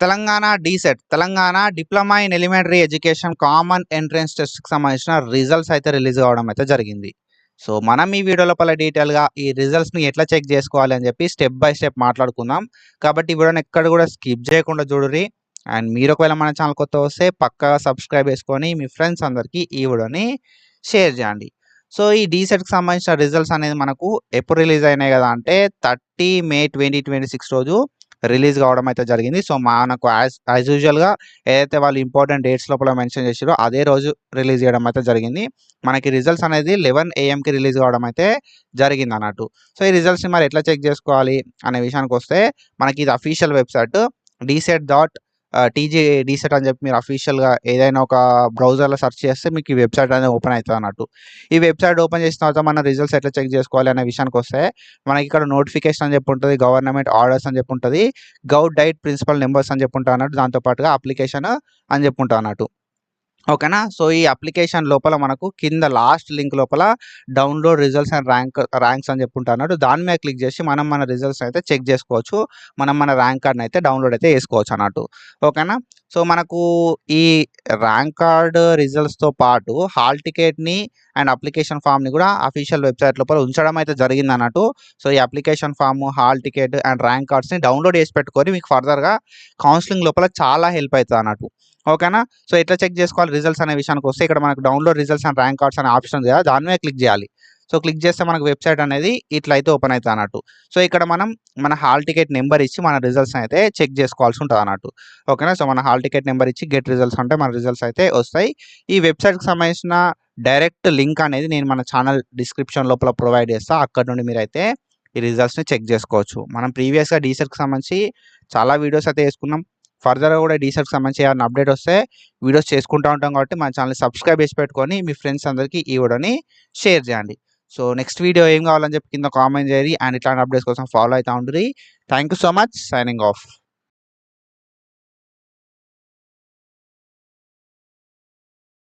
Telangana DEECET Telangana diploma in elementary education common entrance టెస్ట్కి సంబంధించిన results అయితే రిలీజ్ అవ్వడం అయితే జరిగింది. సో మనం ఈ వీడియో లోపల డీటెయిల్గా ఈ రిజల్ట్స్ని ఎట్లా చెక్ చేసుకోవాలి అని చెప్పి స్టెప్ బై స్టెప్ మాట్లాడుకుందాం. కాబట్టి ఈ వీడియోని ఎక్కడ కూడా స్కిప్ చేయకుండా చూడుర్రి. అండ్ మీరు ఒకవేళ మన ఛానల్ కొత్త వస్తే పక్కాగా సబ్స్క్రైబ్ చేసుకొని మీ ఫ్రెండ్స్ అందరికీ ఈ వీడియోని షేర్ చేయండి. సో ఈ డీసెట్కి సంబంధించిన రిజల్ట్స్ అనేది మనకు ఎప్పుడు రిలీజ్ అయినాయి కదా అంటే 30 మే 2026 రోజు రిలీజ్ కావడం అయితే జరిగింది. సో మనకు యాజ్ యూజువల్గా ఏదైతే వాళ్ళు ఇంపార్టెంట్ డేట్స్ లోపల మెన్షన్ చేసారో అదే రోజు రిలీజ్ చేయడం అయితే జరిగింది. మనకి రిజల్ట్స్ అనేది 11 AM రిలీజ్ కావడం అయితే జరిగింది అన్నట్టు. సో ఈ రిజల్ట్స్ని మరి ఎట్లా చెక్ చేసుకోవాలి అనే విషయానికి వస్తే మనకి ఇది అఫీషియల్ వెబ్సైట్ DSET.TG DSET అని చెప్పి మీరు అఫీషియల్గా ఏదైనా ఒక బ్రౌజర్లో సెర్చ్ చేస్తే మీకు ఈ వెబ్సైట్ అనేది ఓపెన్ అవుతుంది అన్నట్టు. ఈ వెబ్సైట్ ఓపెన్ చేసిన తర్వాత మన రిజల్ట్స్ ఎట్లా చెక్ చేసుకోవాలి అనే విషయానికి వస్తే మనకి ఇక్కడ నోటిఫికేషన్ అని చెప్పి ఉంటుంది, గవర్నమెంట్ ఆర్డర్స్ అని చెప్పి ఉంటుంది, డైట్ ప్రిన్సిపల్ నెంబర్స్ అని చెప్పి ఉంటా అన్నట్టు, దాంతోపాటుగా అప్లికేషన్ అని చెప్పి ఉంటా అన్నట్టు. ఓకేనా. సో ఈ అప్లికేషన్ లోపల మనకు కింద లాస్ట్ లింక్ లోపల డౌన్లోడ్ రిజల్ట్స్ అండ్ ర్యాంక్స్ అని చెప్పుకుంటా అన్నట్టు, దాని మీద క్లిక్ చేసి మనం మన రిజల్ట్స్ అయితే చెక్ చేసుకోవచ్చు. మనం మన ర్యాంక్ కార్డ్ని అయితే డౌన్లోడ్ అయితే చేసుకోవచ్చు అన్నట్టు. ఓకేనా. సో మనకు ఈ ర్యాంక్ కార్డ్ రిజల్ట్స్తో పాటు హాల్ టికెట్ని అండ్ అప్లికేషన్ ఫామ్ని కూడా అఫీషియల్ వెబ్సైట్ లోపల ఉంచడం అయితే జరిగింది అన్నట్టు. సో ఈ application form, hall ticket and rank కార్డ్స్ని డౌన్లోడ్ చేసి పెట్టుకొని మీకు ఫర్దర్గా కౌన్సిలింగ్ లోపల చాలా హెల్ప్ అవుతుంది అన్నట్టు. ఓకేనా. సో ఎట్లా చెక్ చేసుకోవాలి రిజల్ట్స్ అనే విషయానికి వస్తే ఇక్కడ మనకు download results and rank cards అనే ఆప్షన్ ఉంది కదా, దాని మీద క్లిక్ చేయాలి. సో క్లిక్ చేస్తే మనకు వెబ్సైట్ అనేది ఇట్లా అయితే ఓపెన్ అవుతుంది అన్నట్టు. సో ఇక్కడ మనం మన హాల్ టికెట్ నెంబర్ ఇచ్చి మన రిజల్ట్స్ అయితే చెక్ చేసుకోవాల్సి ఉంటుంది అన్నట్టు. ఓకేనా. సో మన హాల్ టికెట్ నెంబర్ ఇచ్చి గెట్ రిజల్ట్స్ అంటే మన రిజల్ట్స్ అయితే వస్తాయి. ఈ వెబ్సైట్కి సంబంధించిన డైరెక్ట్ లింక్ అనేది నేను మన ఛానల్ డిస్క్రిప్షన్ లోపల ప్రొవైడ్ చేస్తాను. అక్కడ నుండి మీరైతే ఈ రిజల్ట్స్ని చెక్ చేసుకోవచ్చు. మనం ప్రీవియస్గా డీసెట్కి సంబంధించి చాలా వీడియోస్ అయితే వేసుకున్నాం. ఫర్దర్గా కూడా డీసెట్కి సంబంధించి ఏమైనా అప్డేట్ వస్తే వీడియోస్ చేసుకుంటూ ఉంటాం. కాబట్టి మన ఛానల్ని సబ్స్క్రైబ్ చేసి పెట్టుకొని మీ ఫ్రెండ్స్ అందరికీ ఈ వీడియోని షేర్ చేయండి. సో నెక్స్ట్ వీడియో ఏం కావాలని చెప్పి కింద కామెంట్ చేయండి. అండ్ ఇట్లాంటి అప్డేట్స్ కోసం ఫాలో అవుతూ ఉంటుంది. Thank you so much. Signing off.